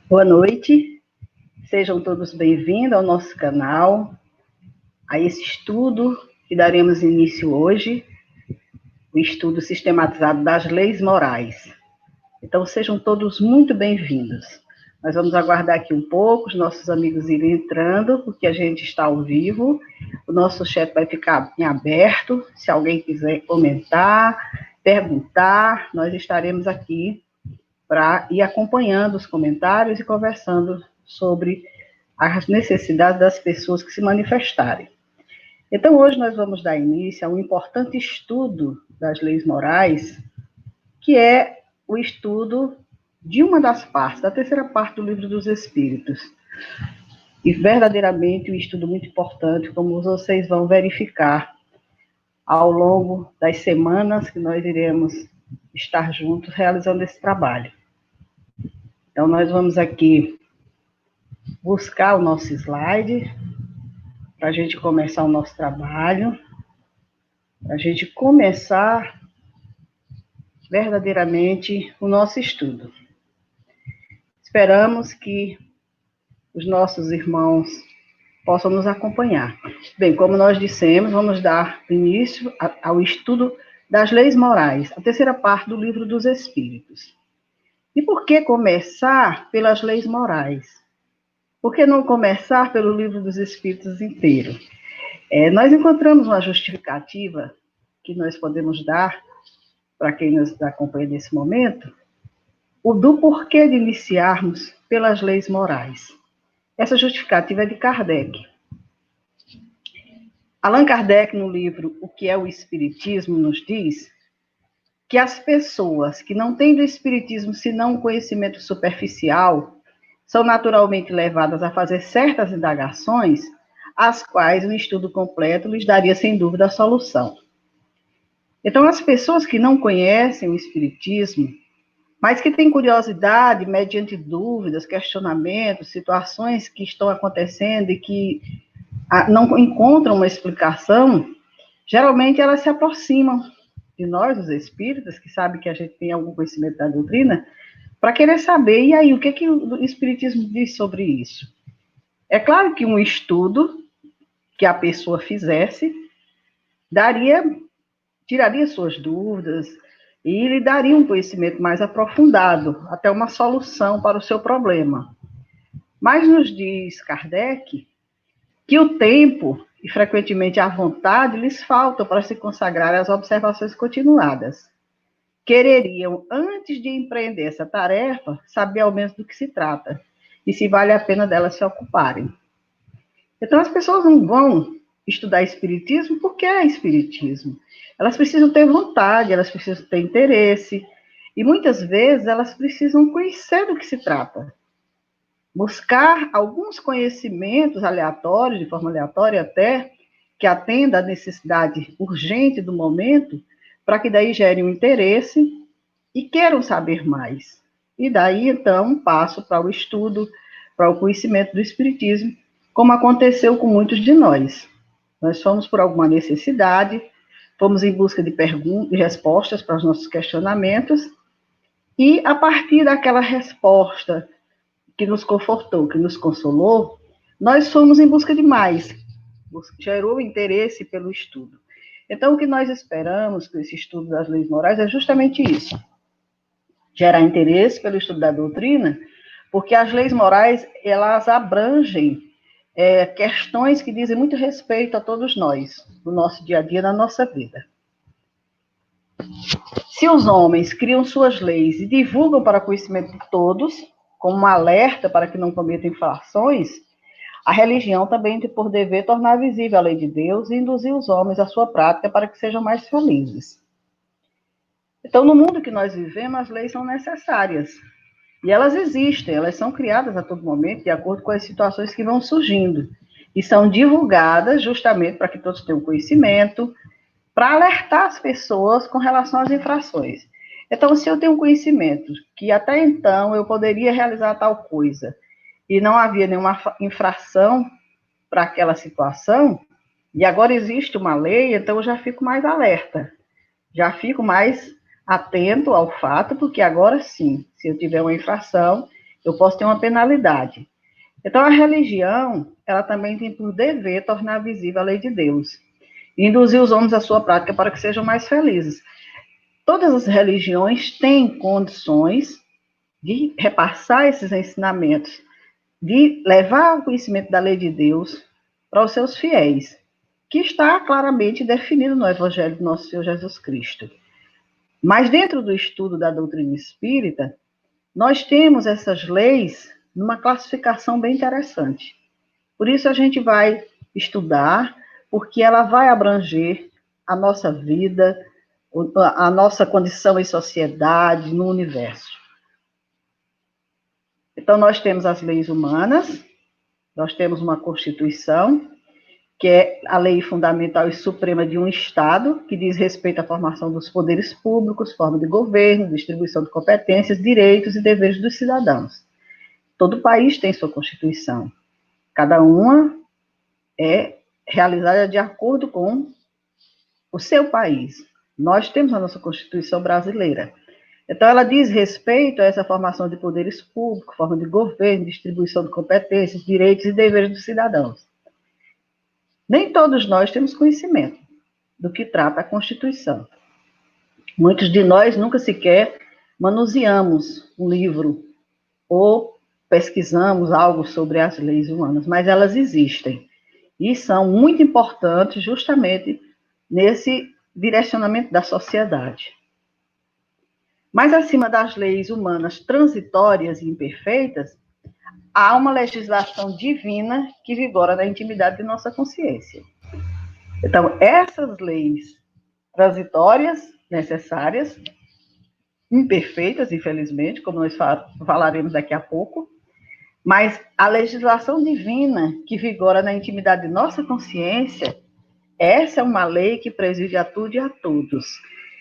Boa noite, sejam todos bem-vindos ao nosso canal, a esse estudo que daremos início hoje, o estudo sistematizado das leis morais. Então, sejam todos muito bem-vindos. Nós vamos aguardar aqui um pouco, os nossos amigos irem entrando, porque a gente está ao vivo, o nosso chat vai ficar em aberto, se alguém quiser comentar, perguntar, nós estaremos aqui para ir acompanhando os comentários e conversando sobre as necessidades das pessoas que se manifestarem. Então, hoje nós vamos dar início a um importante estudo das leis morais, que é o estudo de uma das partes, da terceira parte do Livro dos Espíritos. E verdadeiramente um estudo muito importante, como vocês vão verificar ao longo das semanas que nós iremos estar juntos realizando esse trabalho. Então, nós vamos aqui buscar o nosso slide para a gente começar o nosso trabalho, para a gente começar verdadeiramente o nosso estudo. Esperamos que os nossos irmãos possam nos acompanhar. Bem, como nós dissemos, vamos dar início ao estudo das leis morais, a terceira parte do Livro dos Espíritos. E por que começar pelas leis morais? Por que não começar pelo Livro dos Espíritos inteiro? Nós encontramos uma justificativa que nós podemos dar para quem nos acompanha nesse momento, o do porquê de iniciarmos pelas leis morais. Essa justificativa é de Kardec. Allan Kardec, no livro O que é o Espiritismo, nos diz que as pessoas que não têm do Espiritismo senão um conhecimento superficial são naturalmente levadas a fazer certas indagações, as quais um estudo completo lhes daria, sem dúvida, a solução. Então, as pessoas que não conhecem o Espiritismo, mas que têm curiosidade, mediante dúvidas, questionamentos, situações que estão acontecendo e que não encontram uma explicação, geralmente elas se aproximam de nós, os espíritas, que sabem que a gente tem algum conhecimento da doutrina, para querer saber, e aí, o que o Espiritismo diz sobre isso? É claro que um estudo que a pessoa fizesse tiraria suas dúvidas e lhe daria um conhecimento mais aprofundado, até uma solução para o seu problema. Mas nos diz Kardec que o tempo e, frequentemente, a vontade lhes faltam para se consagrar às observações continuadas. Quereriam, antes de empreender essa tarefa, saber ao menos do que se trata e se vale a pena delas se ocuparem. Então, as pessoas não vão estudar Espiritismo porque é Espiritismo. Elas precisam ter vontade, elas precisam ter interesse, e muitas vezes elas precisam conhecer do que se trata. Buscar alguns conhecimentos aleatórios, de forma aleatória até, que atenda à necessidade urgente do momento, para que daí gere um interesse e queiram saber mais. E daí, então, passo para o estudo, para o conhecimento do Espiritismo, como aconteceu com muitos de nós. Nós fomos por alguma necessidade, fomos em busca de perguntas e respostas para os nossos questionamentos, e a partir daquela resposta que nos confortou, que nos consolou, nós fomos em busca de mais, gerou interesse pelo estudo. Então, o que nós esperamos com esse estudo das leis morais é justamente isso, gerar interesse pelo estudo da doutrina, porque as leis morais, elas abrangem questões que dizem muito respeito a todos nós, no nosso dia a dia, na nossa vida. Se os homens criam suas leis e divulgam para conhecimento de todos, como um alerta para que não cometam infrações, a religião também tem por dever tornar visível a lei de Deus e induzir os homens à sua prática para que sejam mais felizes. Então, no mundo que nós vivemos, as leis são necessárias. E elas existem, elas são criadas a todo momento, de acordo com as situações que vão surgindo. E são divulgadas justamente para que todos tenham conhecimento, para alertar as pessoas com relação às infrações. Então, se eu tenho um conhecimento que até então eu poderia realizar tal coisa e não havia nenhuma infração para aquela situação, e agora existe uma lei, então eu já fico mais alerta, já fico mais atento ao fato, porque agora sim, se eu tiver uma infração, eu posso ter uma penalidade. Então, a religião, ela também tem por dever tornar visível a lei de Deus e induzir os homens à sua prática para que sejam mais felizes. Todas as religiões têm condições de repassar esses ensinamentos, de levar o conhecimento da lei de Deus para os seus fiéis, que está claramente definido no Evangelho do nosso Senhor Jesus Cristo. Mas dentro do estudo da doutrina espírita, nós temos essas leis numa classificação bem interessante. Por isso a gente vai estudar, porque ela vai abranger a nossa vida, a nossa condição em sociedade, no universo. Então, nós temos as leis humanas, nós temos uma Constituição, que é a lei fundamental e suprema de um Estado, que diz respeito à formação dos poderes públicos, forma de governo, distribuição de competências, direitos e deveres dos cidadãos. Todo país tem sua Constituição. Cada uma é realizada de acordo com o seu país. Nós temos a nossa Constituição brasileira. Então, ela diz respeito a essa formação de poderes públicos, forma de governo, distribuição de competências, direitos e deveres dos cidadãos. Nem todos nós temos conhecimento do que trata a Constituição. Muitos de nós nunca sequer manuseamos um livro ou pesquisamos algo sobre as leis humanas, mas elas existem e são muito importantes justamente nesse direcionamento da sociedade. Mas acima das leis humanas transitórias e imperfeitas, há uma legislação divina que vigora na intimidade de nossa consciência. Então, essas leis transitórias, necessárias, imperfeitas, infelizmente, como nós falaremos daqui a pouco, mas a legislação divina que vigora na intimidade de nossa consciência, essa é uma lei que preside a tudo e a todos,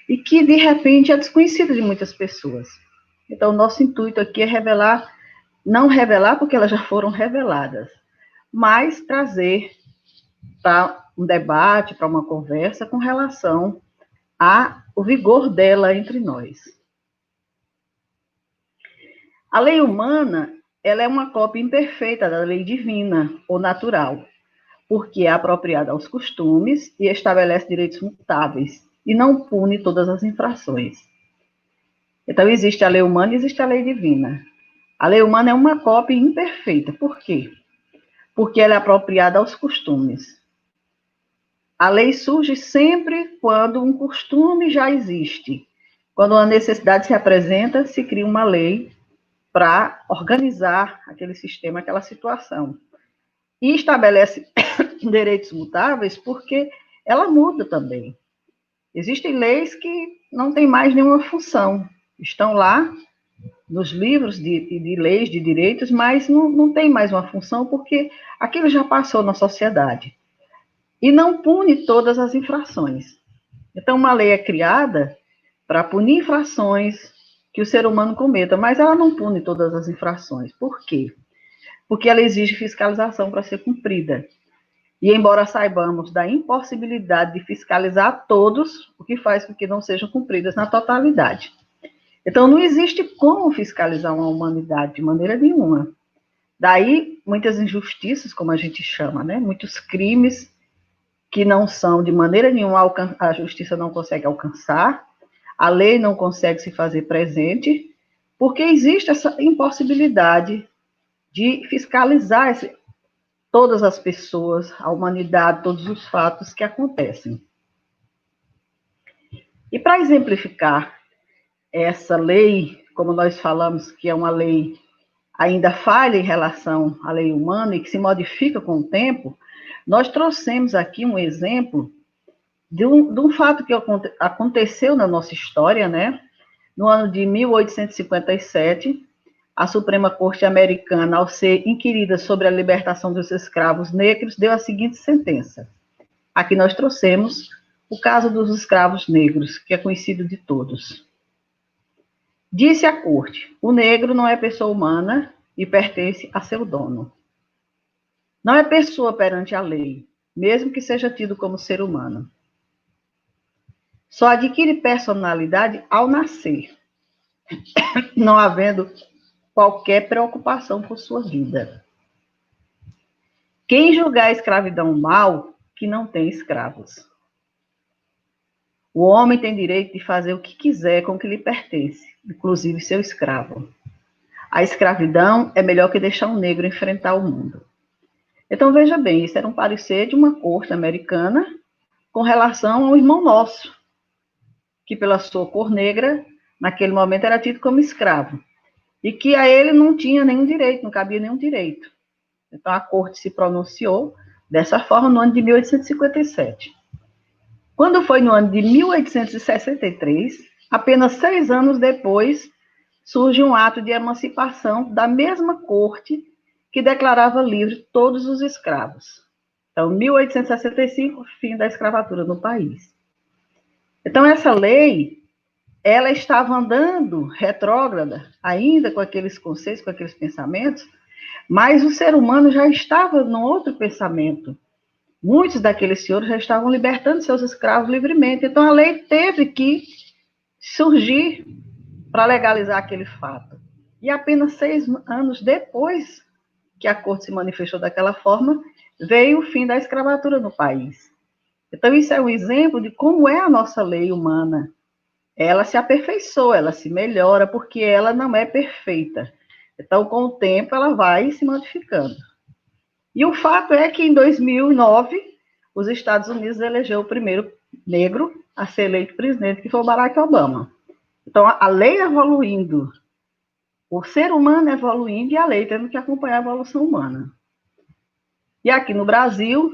e que, de repente, é desconhecida de muitas pessoas. Então, o nosso intuito aqui é revelar, não revelar porque elas já foram reveladas, mas trazer para um debate, para uma conversa com relação ao vigor dela entre nós. A lei humana, ela é uma cópia imperfeita da lei divina ou natural, porque é apropriada aos costumes e estabelece direitos mutáveis e não pune todas as infrações. Então, existe a lei humana e existe a lei divina. A lei humana é uma cópia imperfeita. Por quê? Porque ela é apropriada aos costumes. A lei surge sempre quando um costume já existe. Quando uma necessidade se apresenta, se cria uma lei para organizar aquele sistema, aquela situação. E estabelece direitos mutáveis porque ela muda também. Existem leis que não têm mais nenhuma função. Estão lá nos livros de leis, de direitos, mas não tem mais uma função porque aquilo já passou na sociedade. E não pune todas as infrações. Então, uma lei é criada para punir infrações que o ser humano cometa, mas ela não pune todas as infrações. Por quê? Porque ela exige fiscalização para ser cumprida. E embora saibamos da impossibilidade de fiscalizar todos, o que faz com que não sejam cumpridas na totalidade. Então, não existe como fiscalizar uma humanidade de maneira nenhuma. Daí, muitas injustiças, como a gente chama, né? Muitos crimes que não são, de maneira nenhuma, a justiça não consegue alcançar, a lei não consegue se fazer presente, porque existe essa impossibilidade de fiscalizar todas as pessoas, a humanidade, todos os fatos que acontecem. E para exemplificar essa lei, como nós falamos que é uma lei ainda falha em relação à lei humana e que se modifica com o tempo, nós trouxemos aqui um exemplo de um fato que aconteceu na nossa história, né? No ano de 1857, a Suprema Corte Americana, ao ser inquirida sobre a libertação dos escravos negros, deu a seguinte sentença. Aqui nós trouxemos o caso dos escravos negros, que é conhecido de todos. Disse a corte: o negro não é pessoa humana e pertence a seu dono. Não é pessoa perante a lei, mesmo que seja tido como ser humano. Só adquire personalidade ao nascer, não havendo qualquer preocupação com sua vida. Quem julgar a escravidão mal, que não tem escravos. O homem tem direito de fazer o que quiser com o que lhe pertence, inclusive seu escravo. A escravidão é melhor que deixar um negro enfrentar o mundo. Então, veja bem, isso era um parecer de uma corte americana com relação ao irmão nosso, que pela sua cor negra, naquele momento era tido como escravo, e que a ele não tinha nenhum direito, não cabia nenhum direito. Então, a corte se pronunciou dessa forma no ano de 1857. Quando foi no ano de 1863, apenas 6 anos depois, surge um ato de emancipação da mesma corte que declarava livre todos os escravos. Então, 1865, fim da escravatura no país. Então, essa lei, ela estava andando retrógrada, ainda com aqueles conceitos, com aqueles pensamentos, mas o ser humano já estava num outro pensamento. Muitos daqueles senhores já estavam libertando seus escravos livremente. Então, a lei teve que surgir para legalizar aquele fato. E apenas 6 anos depois que a corte se manifestou daquela forma, veio o fim da escravatura no país. Então, isso é um exemplo de como é a nossa lei humana. Ela se aperfeiçoa, ela se melhora, porque ela não é perfeita. Então, com o tempo, ela vai se modificando. E o fato é que, em 2009, os Estados Unidos elegeu o primeiro negro a ser eleito presidente, que foi o Barack Obama. Então, a lei evoluindo, o ser humano evoluindo e a lei tendo que acompanhar a evolução humana. E aqui no Brasil,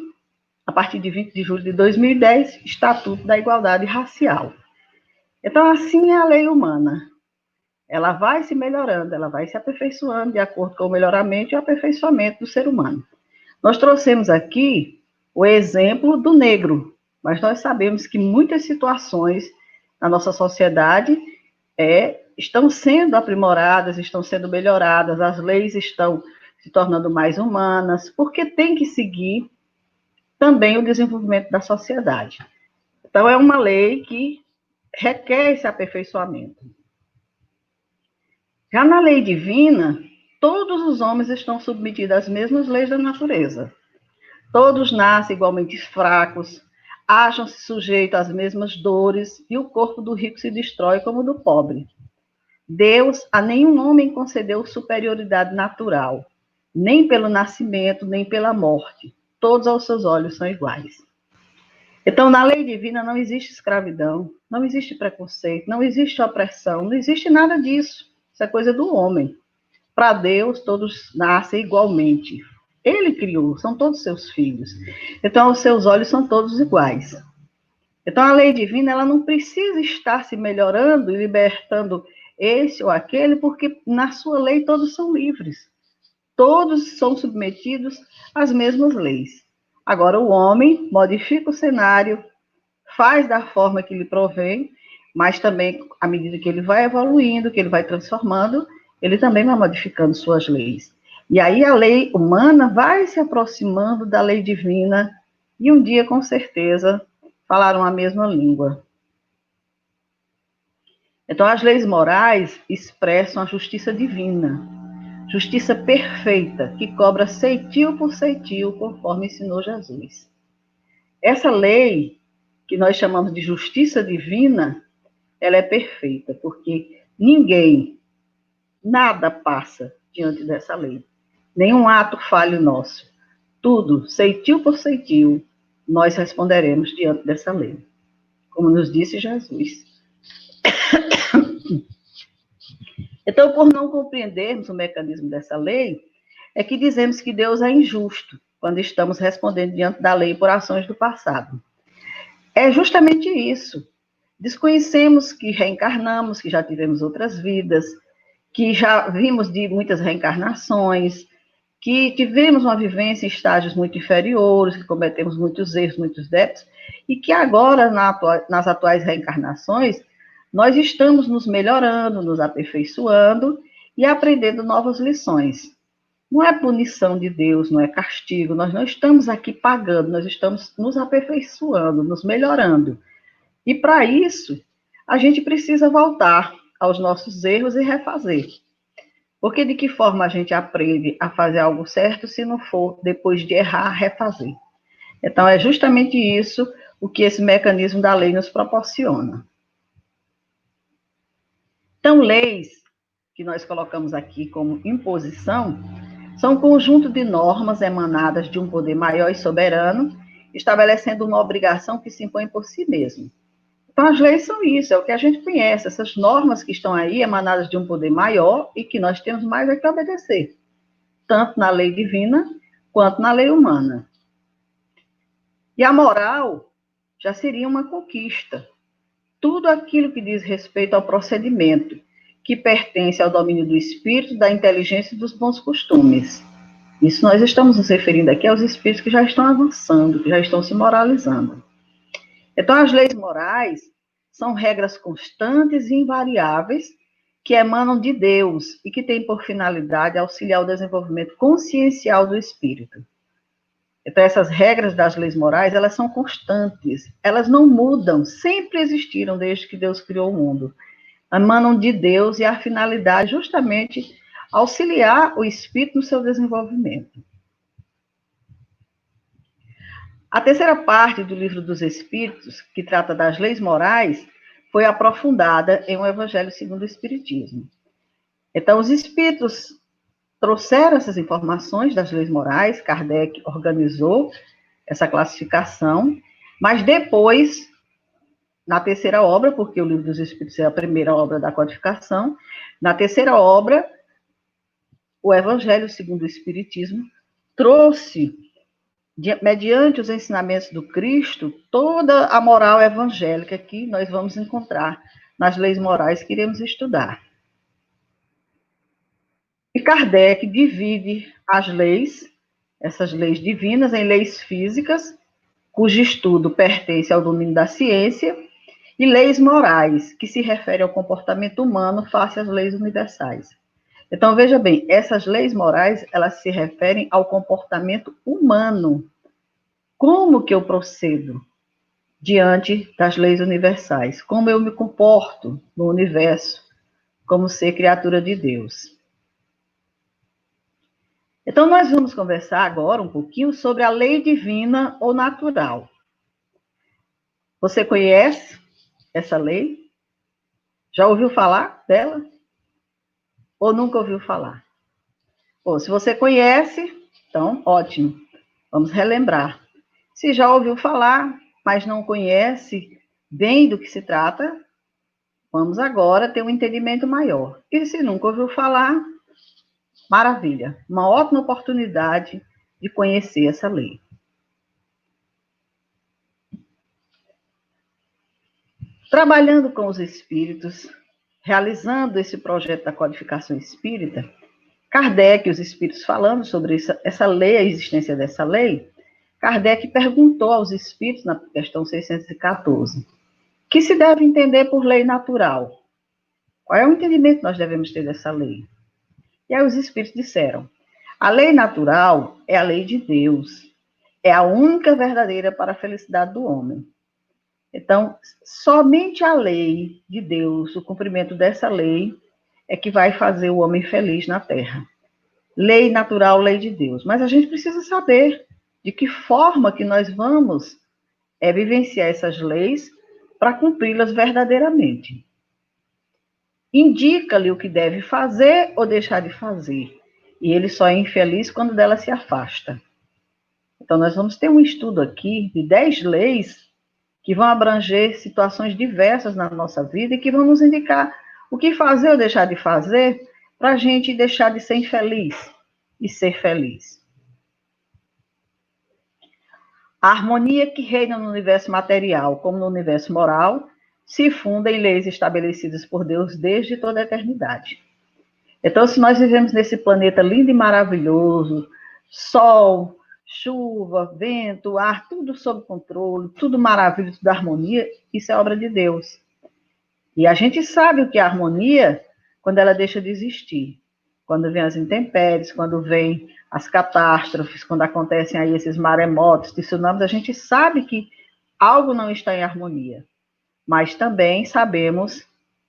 a partir de 20 de julho de 2010, Estatuto da Igualdade Racial. Então, assim é a lei humana. Ela vai se melhorando, ela vai se aperfeiçoando de acordo com o melhoramento e o aperfeiçoamento do ser humano. Nós trouxemos aqui o exemplo do negro, mas nós sabemos que muitas situações na nossa sociedade estão sendo aprimoradas, estão sendo melhoradas, as leis estão se tornando mais humanas, porque tem que seguir também o desenvolvimento da sociedade. Então, é uma lei que requer esse aperfeiçoamento. Já na lei divina, todos os homens estão submetidos às mesmas leis da natureza. Todos nascem igualmente fracos, acham-se sujeitos às mesmas dores, e o corpo do rico se destrói como o do pobre. Deus a nenhum homem concedeu superioridade natural, nem pelo nascimento, nem pela morte. Todos aos seus olhos são iguais. Então, na lei divina não existe escravidão, não existe preconceito, não existe opressão, não existe nada disso. Isso é coisa do homem. Para Deus, todos nascem igualmente. Ele criou, são todos seus filhos. Então, os seus olhos são todos iguais. Então, a lei divina, ela não precisa estar se melhorando e libertando esse ou aquele, porque na sua lei todos são livres. Todos são submetidos às mesmas leis. Agora, o homem modifica o cenário, faz da forma que lhe provém, mas também, à medida que ele vai evoluindo, que ele vai transformando, ele também vai modificando suas leis. E aí a lei humana vai se aproximando da lei divina, e um dia, com certeza, falarão a mesma língua. Então, as leis morais expressam a justiça divina, justiça perfeita, que cobra ceitil por ceitil, conforme ensinou Jesus. Essa lei, que nós chamamos de justiça divina, ela é perfeita, porque ninguém, nada passa diante dessa lei. Nenhum ato falho nosso. Tudo, ceitil por ceitil, nós responderemos diante dessa lei. Como nos disse Jesus. Então, por não compreendermos o mecanismo dessa lei, é que dizemos que Deus é injusto quando estamos respondendo diante da lei por ações do passado. É justamente isso. Desconhecemos que reencarnamos, que já tivemos outras vidas, que já vimos de muitas reencarnações, que tivemos uma vivência em estágios muito inferiores, que cometemos muitos erros, muitos débitos, e que agora, nas atuais reencarnações, nós estamos nos melhorando, nos aperfeiçoando e aprendendo novas lições. Não é punição de Deus, não é castigo, nós não estamos aqui pagando, nós estamos nos aperfeiçoando, nos melhorando. E para isso, a gente precisa voltar aos nossos erros e refazer. Porque de que forma a gente aprende a fazer algo certo se não for, depois de errar, refazer? Então, é justamente isso o que esse mecanismo da lei nos proporciona. Então, leis que nós colocamos aqui como imposição são um conjunto de normas emanadas de um poder maior e soberano, estabelecendo uma obrigação que se impõe por si mesmo. Então, as leis são isso, é o que a gente conhece, essas normas que estão aí emanadas de um poder maior e que nós temos mais é que obedecer, tanto na lei divina quanto na lei humana. E a moral já seria uma conquista. Tudo aquilo que diz respeito ao procedimento, que pertence ao domínio do espírito, da inteligência e dos bons costumes. Isso nós estamos nos referindo aqui aos espíritos que já estão avançando, que já estão se moralizando. Então, as leis morais são regras constantes e invariáveis que emanam de Deus e que têm por finalidade auxiliar o desenvolvimento consciencial do espírito. Então, essas regras das leis morais, elas são constantes, elas não mudam, sempre existiram desde que Deus criou o mundo. Emanam de Deus e a finalidade justamente auxiliar o espírito no seu desenvolvimento. A terceira parte do Livro dos Espíritos, que trata das leis morais, foi aprofundada em O Evangelho segundo o Espiritismo. Então, os espíritos trouxeram essas informações das leis morais, Kardec organizou essa classificação, mas depois, na terceira obra, porque o Livro dos Espíritos é a primeira obra da codificação, na terceira obra, o Evangelho segundo o Espiritismo trouxe, mediante os ensinamentos do Cristo, toda a moral evangélica que nós vamos encontrar nas leis morais que iremos estudar. E Kardec divide as leis, essas leis divinas, em leis físicas, cujo estudo pertence ao domínio da ciência, e leis morais, que se referem ao comportamento humano face às leis universais. Então, veja bem, essas leis morais, elas se referem ao comportamento humano. Como que eu procedo diante das leis universais? Como eu me comporto no universo como ser criatura de Deus? Então, nós vamos conversar agora um pouquinho sobre a lei divina ou natural. Você conhece essa lei? Já ouviu falar dela? Ou nunca ouviu falar? Ou se você conhece, então, ótimo. Vamos relembrar. Se já ouviu falar, mas não conhece bem do que se trata, vamos agora ter um entendimento maior. E se nunca ouviu falar, maravilha. Uma ótima oportunidade de conhecer essa lei. Trabalhando com os espíritos, realizando esse projeto da codificação espírita, Kardec, os espíritos falando sobre essa lei, a existência dessa lei, Kardec perguntou aos espíritos, na questão 614, que se deve entender por lei natural? Qual é o entendimento que nós devemos ter dessa lei? E aí os espíritos disseram, a lei natural é a lei de Deus, é a única verdadeira para a felicidade do homem. Então, somente a lei de Deus, o cumprimento dessa lei, é que vai fazer o homem feliz na Terra. Lei natural, lei de Deus. Mas a gente precisa saber de que forma que nós vamos vivenciar essas leis para cumpri-las verdadeiramente. Indica-lhe o que deve fazer ou deixar de fazer. E ele só é infeliz quando dela se afasta. Então, nós vamos ter um estudo aqui de 10 leis que vão abranger situações diversas na nossa vida e que vão nos indicar o que fazer ou deixar de fazer para a gente deixar de ser infeliz e ser feliz. A harmonia que reina no universo material, como no universo moral, se funda em leis estabelecidas por Deus desde toda a eternidade. Então, se nós vivemos nesse planeta lindo e maravilhoso, sol, chuva, vento, ar, tudo sob controle, tudo maravilhoso, tudo harmonia, isso é obra de Deus. E a gente sabe o que é harmonia quando ela deixa de existir. Quando vem as intempéries, quando vem as catástrofes, quando acontecem aí esses maremotos, tsunamis, a gente sabe que algo não está em harmonia. Mas também sabemos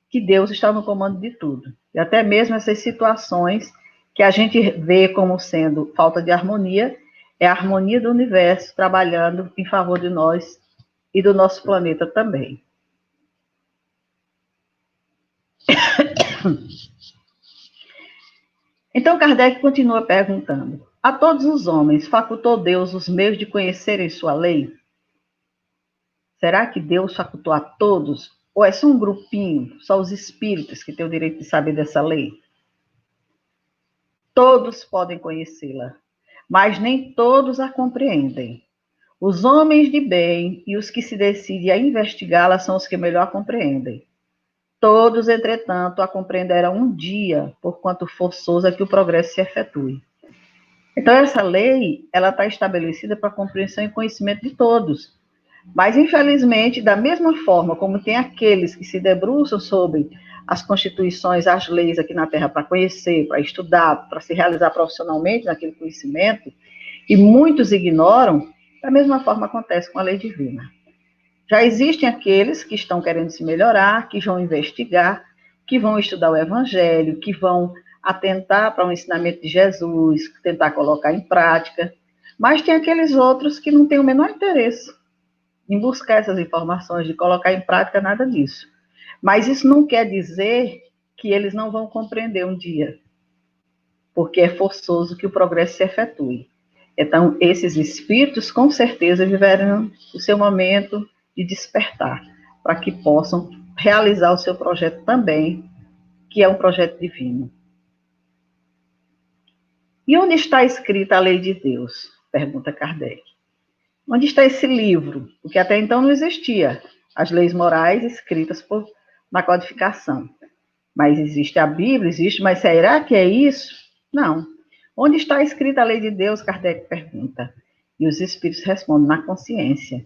que Deus está no comando de tudo. E até mesmo essas situações que a gente vê como sendo falta de harmonia, é a harmonia do universo trabalhando em favor de nós e do nosso planeta também. Então, Kardec continua perguntando: a todos os homens facultou Deus os meios de conhecerem sua lei? Será que Deus facultou a todos? Ou é só um grupinho, só os espíritos que têm o direito de saber dessa lei? Todos podem conhecê-la, mas nem todos a compreendem. Os homens de bem e os que se decidem a investigá-la são os que melhor a compreendem. Todos, entretanto, a compreenderão um dia, porquanto forçoso é que o progresso se efetue. Então, essa lei, ela está estabelecida para a compreensão e conhecimento de todos. Mas, infelizmente, da mesma forma como tem aqueles que se debruçam sobre as constituições, as leis aqui na Terra para conhecer, para estudar, para se realizar profissionalmente naquele conhecimento, e muitos ignoram, da mesma forma acontece com a lei divina. Já existem aqueles que estão querendo se melhorar, que vão investigar, que vão estudar o Evangelho, que vão atentar para o ensinamento de Jesus, tentar colocar em prática, mas tem aqueles outros que não têm o menor interesse em buscar essas informações, de colocar em prática nada disso. Mas isso não quer dizer que eles não vão compreender um dia, porque é forçoso que o progresso se efetue. Então, esses espíritos, com certeza, viverão o seu momento de despertar, para que possam realizar o seu projeto também, que é um projeto divino. E onde está escrita a lei de Deus? Pergunta Kardec. Onde está esse livro? Porque até então não existia as leis morais escritas na codificação. Mas existe a Bíblia, existe, mas será que é isso? Não. Onde está escrita a lei de Deus? Kardec pergunta. E os espíritos respondem: na consciência.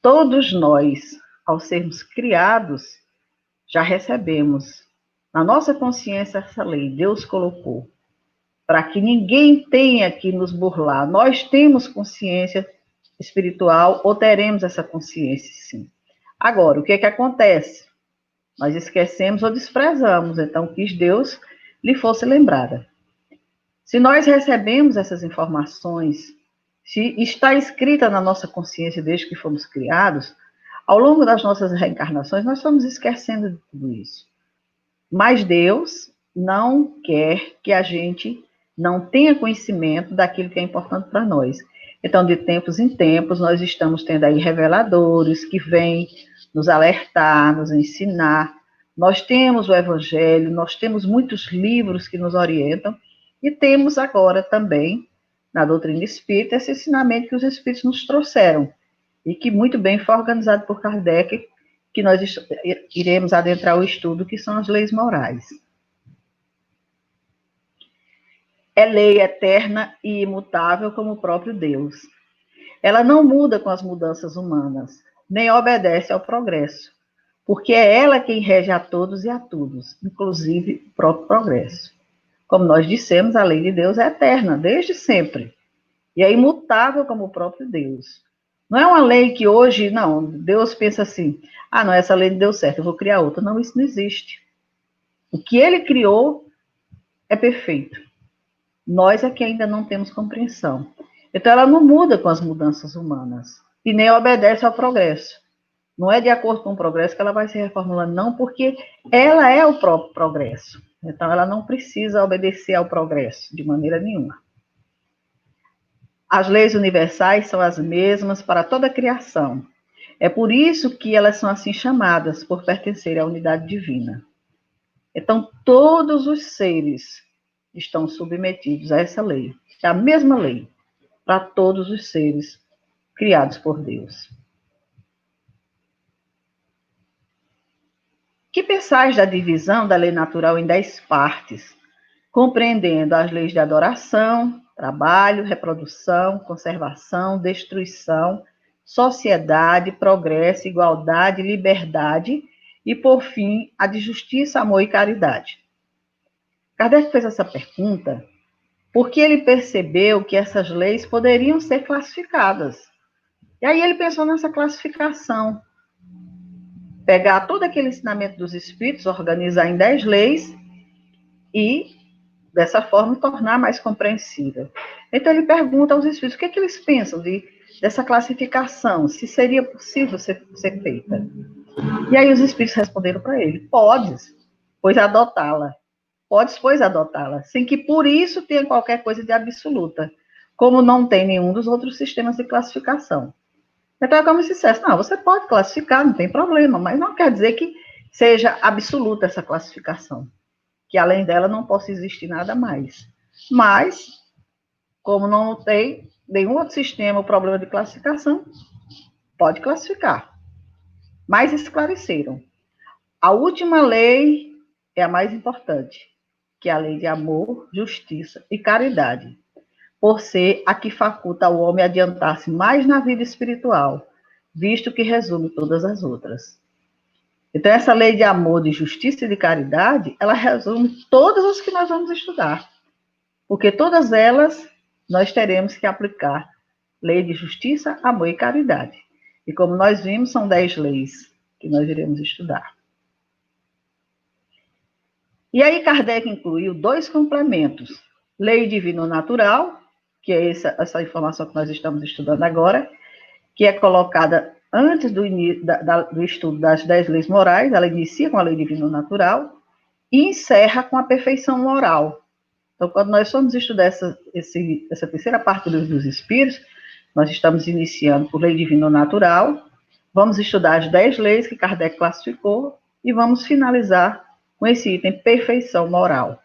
Todos nós, ao sermos criados, já recebemos na nossa consciência essa lei. Deus colocou para que ninguém tenha que nos burlar. Nós temos consciência espiritual, ou teremos essa consciência, sim. Agora, o que é que acontece? Nós esquecemos ou desprezamos, então quis Deus lhe fosse lembrada. Se nós recebemos essas informações, se está escrita na nossa consciência desde que fomos criados, ao longo das nossas reencarnações, nós estamos esquecendo de tudo isso. Mas Deus não quer que a gente não tenha conhecimento daquilo que é importante para nós. Então, de tempos em tempos, nós estamos tendo aí reveladores que vêm nos alertar, nos ensinar. Nós temos o Evangelho, nós temos muitos livros que nos orientam, e temos agora também, na doutrina espírita, esse ensinamento que os espíritos nos trouxeram, e que muito bem foi organizado por Kardec, que nós iremos adentrar o estudo, que são as leis morais. É lei eterna e imutável como o próprio Deus. Ela não muda com as mudanças humanas, nem obedece ao progresso, porque é ela quem rege a todos e a todos, inclusive o próprio progresso. Como nós dissemos, a lei de Deus é eterna, desde sempre, e é imutável como o próprio Deus. Não é uma lei que hoje, não, Deus pensa assim: ah, não, essa lei não deu certo, eu vou criar outra. Não, isso não existe. O que ele criou é perfeito. Nós é que ainda não temos compreensão. Então, ela não muda com as mudanças humanas e nem obedece ao progresso. Não é de acordo com o progresso que ela vai se reformulando, não, porque ela é o próprio progresso. Então, ela não precisa obedecer ao progresso de maneira nenhuma. As leis universais são as mesmas para toda a criação. É por isso que elas são assim chamadas, por pertencerem à unidade divina. Então, todos os seres estão submetidos a essa lei. É a mesma lei para todos os seres criados por Deus. Que pensais da divisão da lei natural em 10 partes, compreendendo as leis de adoração, trabalho, reprodução, conservação, destruição, sociedade, progresso, igualdade, liberdade e, por fim, a de justiça, amor e caridade? Kardec fez essa pergunta porque ele percebeu que essas leis poderiam ser classificadas. E aí ele pensou nessa classificação. Pegar todo aquele ensinamento dos espíritos, organizar em 10 leis e, dessa forma, tornar mais compreensível. Então, ele pergunta aos espíritos o que, é que eles pensam dessa classificação, se seria possível ser feita. E aí os espíritos responderam para ele: podes, pois adotá-la. Podes, pois, adotá-la, sem que por isso tenha qualquer coisa de absoluta, como não tem nenhum dos outros sistemas de classificação. Então é como se dissesse: não, você pode classificar, não tem problema, mas não quer dizer que seja absoluta essa classificação, que além dela não possa existir nada mais. Mas, como não tem nenhum outro sistema ou problema de classificação, pode classificar. Mas esclareceram. A última lei é a mais importante, que é a lei de amor, justiça e caridade, por ser a que faculta ao homem adiantar-se mais na vida espiritual, visto que resume todas as outras. Então, essa lei de amor, de justiça e de caridade, ela resume todas as que nós vamos estudar, porque todas elas nós teremos que aplicar lei de justiça, amor e caridade. E como nós vimos, são 10 leis que nós iremos estudar. E aí Kardec incluiu 2 complementos: lei divino-natural, que é essa informação que nós estamos estudando agora, que é colocada antes do estudo das 10 leis morais. Ela inicia com a lei divino-natural e encerra com a perfeição moral. Então, quando nós formos estudar essa terceira parte do livro dos Espíritos, nós estamos iniciando por lei divino-natural, vamos estudar as 10 leis que Kardec classificou e vamos finalizar com esse item, perfeição moral.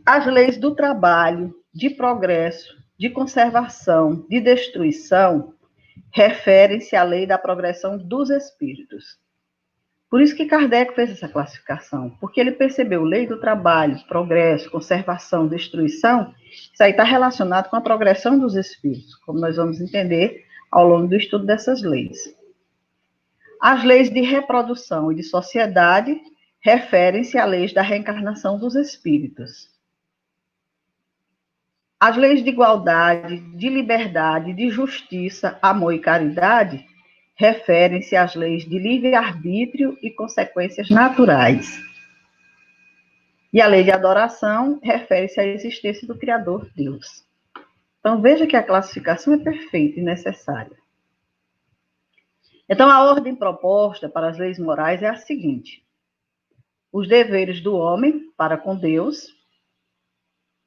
As leis do trabalho, de progresso, de conservação, de destruição, referem-se à lei da progressão dos espíritos. Por isso que Kardec fez essa classificação, porque ele percebeu lei do trabalho, progresso, conservação, destruição, isso aí está relacionado com a progressão dos espíritos, como nós vamos entender ao longo do estudo dessas leis. As leis de reprodução e de sociedade referem-se a leis da reencarnação dos espíritos. As leis de igualdade, de liberdade, de justiça, amor e caridade referem-se às leis de livre-arbítrio e consequências naturais. E a lei de adoração refere-se à existência do Criador Deus. Então, veja que a classificação é perfeita e necessária. Então, a ordem proposta para as leis morais é a seguinte: os deveres do homem para com Deus,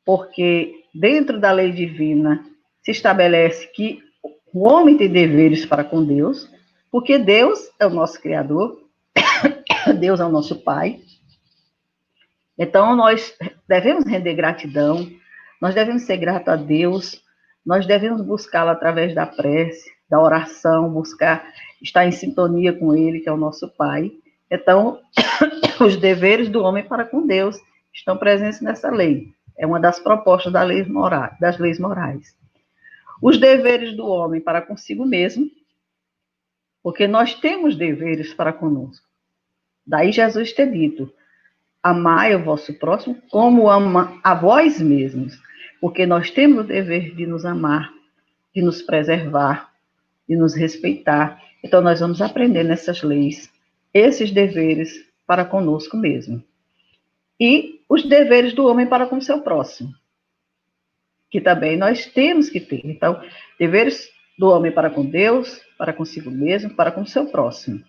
porque dentro da lei divina se estabelece que o homem tem deveres para com Deus, porque Deus é o nosso Criador, Deus é o nosso Pai. Então, nós devemos render gratidão, nós devemos ser gratos a Deus, nós devemos buscá-lo através da prece, da oração, buscar estar em sintonia com Ele, que é o nosso Pai. Então, os deveres do homem para com Deus estão presentes nessa lei. É uma das propostas das leis morais. Os deveres do homem para consigo mesmo, porque nós temos deveres para conosco. Daí Jesus ter dito: amai o vosso próximo como ama a vós mesmos, porque nós temos o dever de nos amar, de nos preservar, de nos respeitar. Então, nós vamos aprender nessas leis esses deveres para conosco mesmo. E os deveres do homem para com o seu próximo, que também nós temos que ter. Então, deveres do homem para com Deus, para consigo mesmo, para com o seu próximo.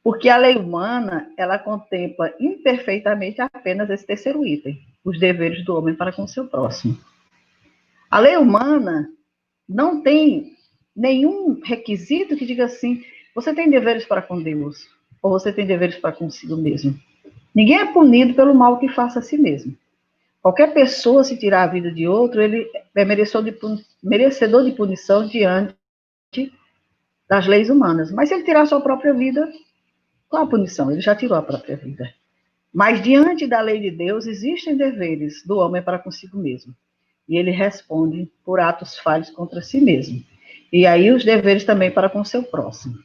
Porque a lei humana, ela contempla imperfeitamente apenas esse terceiro item, os deveres do homem para com o seu próximo. A lei humana não tem nenhum requisito que diga assim: você tem deveres para com Deus, ou você tem deveres para consigo mesmo. Ninguém é punido pelo mal que faça a si mesmo. Qualquer pessoa, se tirar a vida de outro, ele é merecedor de punição diante das leis humanas. Mas se ele tirar a sua própria vida, qual a punição? Ele já tirou a própria vida. Mas diante da lei de Deus, existem deveres do homem para consigo mesmo. E ele responde por atos falhos contra si mesmo. E aí os deveres também para com o seu próximo.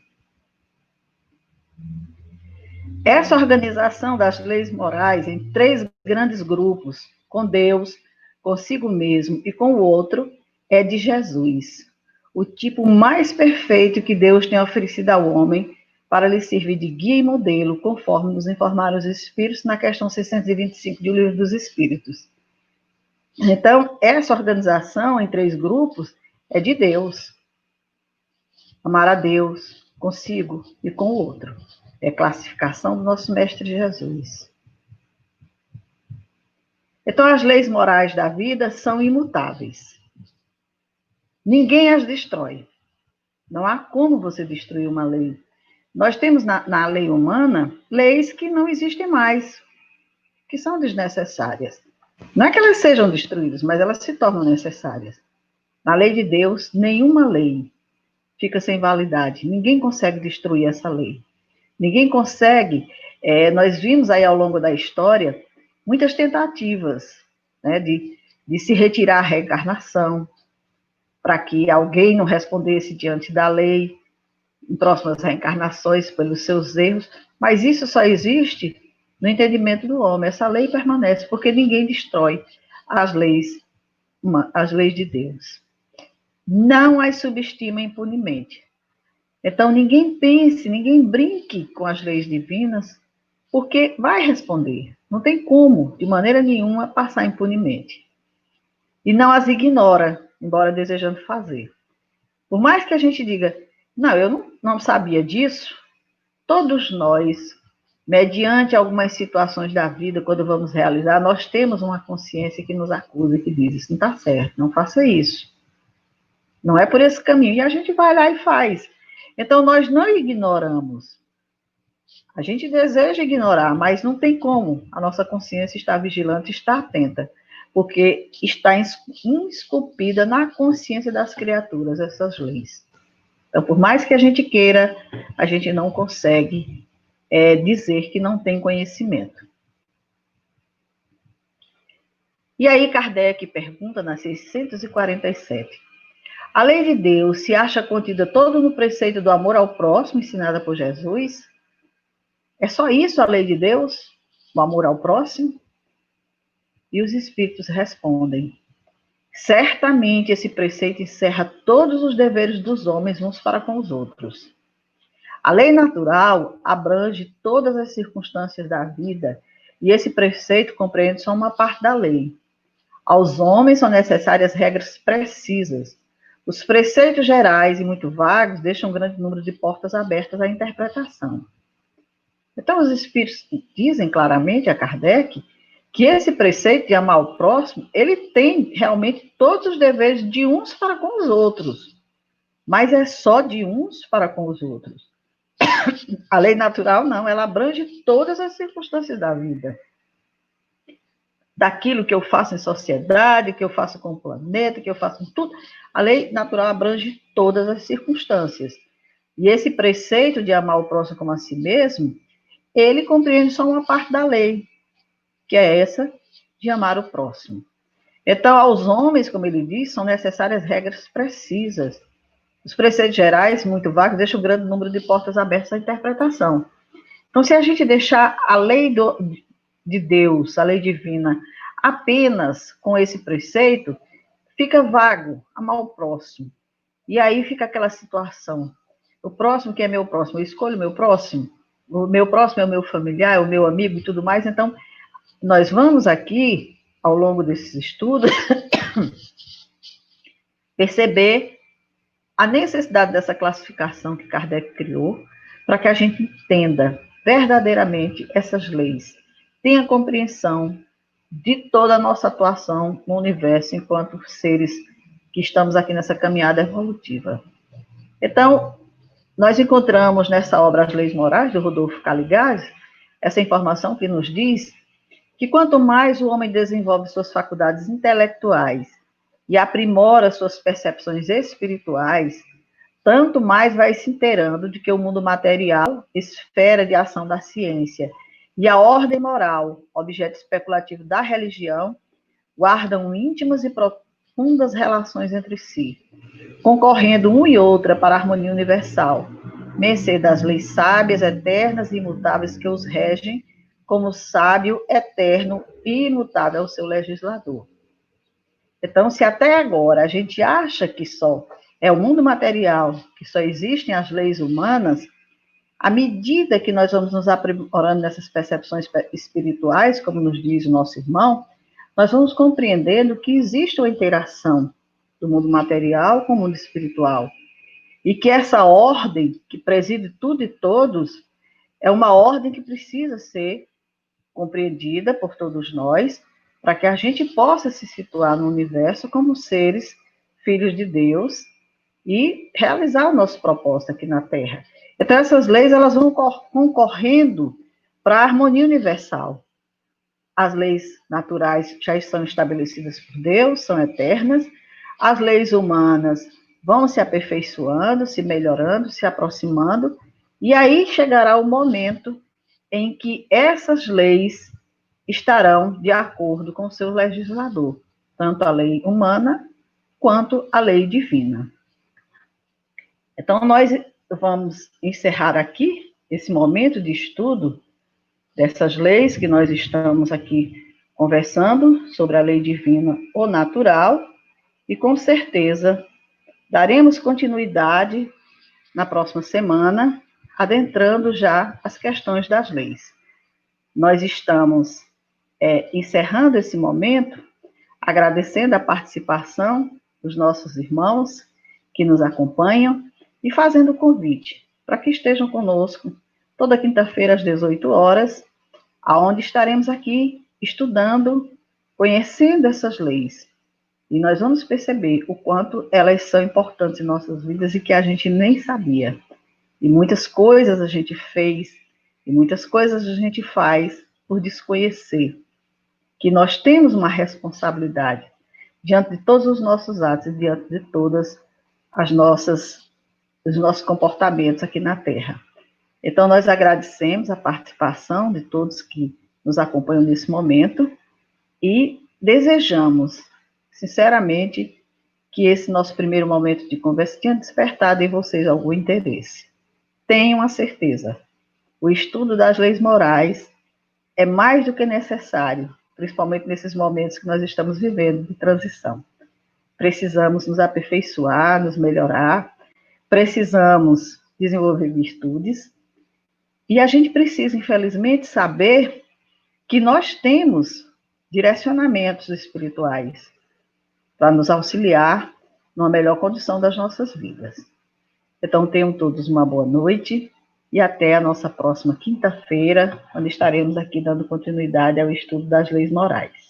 Essa organização das leis morais em 3 grandes grupos, com Deus, consigo mesmo e com o outro, é de Jesus, o tipo mais perfeito que Deus tem oferecido ao homem para lhe servir de guia e modelo, conforme nos informaram os Espíritos na questão 625 do Livro dos Espíritos. Então, essa organização em 3 grupos é de Deus. Amar a Deus consigo e com o outro. É classificação do nosso Mestre Jesus. Então, as leis morais da vida são imutáveis. Ninguém as destrói. Não há como você destruir uma lei. Nós temos na lei humana leis que não existem mais, que são desnecessárias. Não é que elas sejam destruídas, mas elas se tornam necessárias. Na lei de Deus, nenhuma lei fica sem validade. Ninguém consegue destruir essa lei. Ninguém consegue. Nós vimos aí ao longo da história muitas tentativas, né, de se retirar a reencarnação, para que alguém não respondesse diante da lei, em próximas reencarnações, pelos seus erros, mas isso só existe no entendimento do homem. Essa lei permanece, porque ninguém destrói as leis de Deus. Não as subestima impunemente. Então, ninguém pense, ninguém brinque com as leis divinas, porque vai responder. Não tem como, de maneira nenhuma, passar impunemente. E não as ignora, embora desejando fazer. Por mais que a gente diga, não, eu não sabia disso, todos nós, mediante algumas situações da vida, quando vamos realizar, nós temos uma consciência que nos acusa, que diz, isso não está certo, não faça isso. Não é por esse caminho. E a gente vai lá e faz. Então, nós não ignoramos. A gente deseja ignorar, mas não tem como. A nossa consciência está vigilante, está atenta, porque está esculpida na consciência das criaturas essas leis. Então, por mais que a gente queira, a gente não consegue dizer que não tem conhecimento. E aí Kardec pergunta na 647. A lei de Deus se acha contida todo no preceito do amor ao próximo, ensinada por Jesus? É só isso a lei de Deus? O amor ao próximo? E os espíritos respondem: certamente esse preceito encerra todos os deveres dos homens uns para com os outros. A lei natural abrange todas as circunstâncias da vida, e esse preceito compreende só uma parte da lei. Aos homens são necessárias regras precisas. Os preceitos gerais e muito vagos deixam um grande número de portas abertas à interpretação. Então, os espíritos dizem claramente a Kardec que esse preceito de amar o próximo, ele tem realmente todos os deveres de uns para com os outros, mas é só de uns para com os outros. A lei natural, não, ela abrange todas as circunstâncias da vida. Daquilo que eu faço em sociedade, que eu faço com o planeta, que eu faço em tudo. A lei natural abrange todas as circunstâncias. E esse preceito de amar o próximo como a si mesmo, ele compreende só uma parte da lei, que é essa de amar o próximo. Então, aos homens, como ele diz, são necessárias regras precisas. Os preceitos gerais, muito vagos, deixam um grande número de portas abertas à interpretação. Então, se a gente deixar a lei de Deus, a lei divina, apenas com esse preceito, fica vago, amar o próximo. E aí fica aquela situação. O próximo, que é meu próximo? Eu escolho o meu próximo? O meu próximo é o meu familiar, é o meu amigo e tudo mais. Então, nós vamos aqui, ao longo desses estudos, perceber a necessidade dessa classificação que Kardec criou, para que a gente entenda verdadeiramente essas leis, tenha compreensão de toda a nossa atuação no universo enquanto seres que estamos aqui nessa caminhada evolutiva. Então, nós encontramos nessa obra As Leis Morais, do Rodolfo Caligari, essa informação que nos diz que quanto mais o homem desenvolve suas faculdades intelectuais e aprimora suas percepções espirituais, tanto mais vai se inteirando de que o mundo material, esfera de ação da ciência, e a ordem moral, objeto especulativo da religião, guardam íntimas e profundas relações entre si, concorrendo um e outra para a harmonia universal, mercê das leis sábias, eternas e imutáveis que os regem, como sábio, eterno e imutável é o seu legislador. Então, se até agora a gente acha que só é o mundo material, que só existem as leis humanas, À medida que nós vamos nos aprimorando nessas percepções espirituais, como nos diz o nosso irmão, nós vamos compreendendo que existe uma interação do mundo material com o mundo espiritual. E que essa ordem, que preside tudo e todos, é uma ordem que precisa ser compreendida por todos nós, para que a gente possa se situar no universo como seres, filhos de Deus, e realizar o nosso propósito aqui na Terra. Então, essas leis, elas vão concorrendo para a harmonia universal. As leis naturais já estão estabelecidas por Deus, são eternas. As leis humanas vão se aperfeiçoando, se melhorando, se aproximando, e aí chegará o momento em que essas leis estarão de acordo com o seu legislador, tanto a lei humana quanto a lei divina. Então, nós vamos encerrar aqui esse momento de estudo dessas leis que nós estamos aqui conversando sobre a lei divina ou natural, e com certeza daremos continuidade na próxima semana, adentrando já as questões das leis. Nós estamos encerrando esse momento, agradecendo a participação dos nossos irmãos que nos acompanham e fazendo o convite para que estejam conosco toda quinta-feira às 18 horas, aonde estaremos aqui estudando, conhecendo essas leis. E nós vamos perceber o quanto elas são importantes em nossas vidas e que a gente nem sabia. E muitas coisas a gente fez, e muitas coisas a gente faz por desconhecer. Que nós temos uma responsabilidade diante de todos os nossos atos e diante de todas os nossos comportamentos aqui na Terra. Então, nós agradecemos a participação de todos que nos acompanham nesse momento e desejamos, sinceramente, que esse nosso primeiro momento de conversa tenha despertado em vocês algum interesse. Tenham a certeza, o estudo das leis morais é mais do que necessário, principalmente nesses momentos que nós estamos vivendo de transição. Precisamos nos aperfeiçoar, nos melhorar, precisamos desenvolver virtudes, e a gente precisa, infelizmente, saber que nós temos direcionamentos espirituais para nos auxiliar numa melhor condição das nossas vidas. Então, tenham todos uma boa noite e até a nossa próxima quinta-feira, onde estaremos aqui dando continuidade ao estudo das leis morais.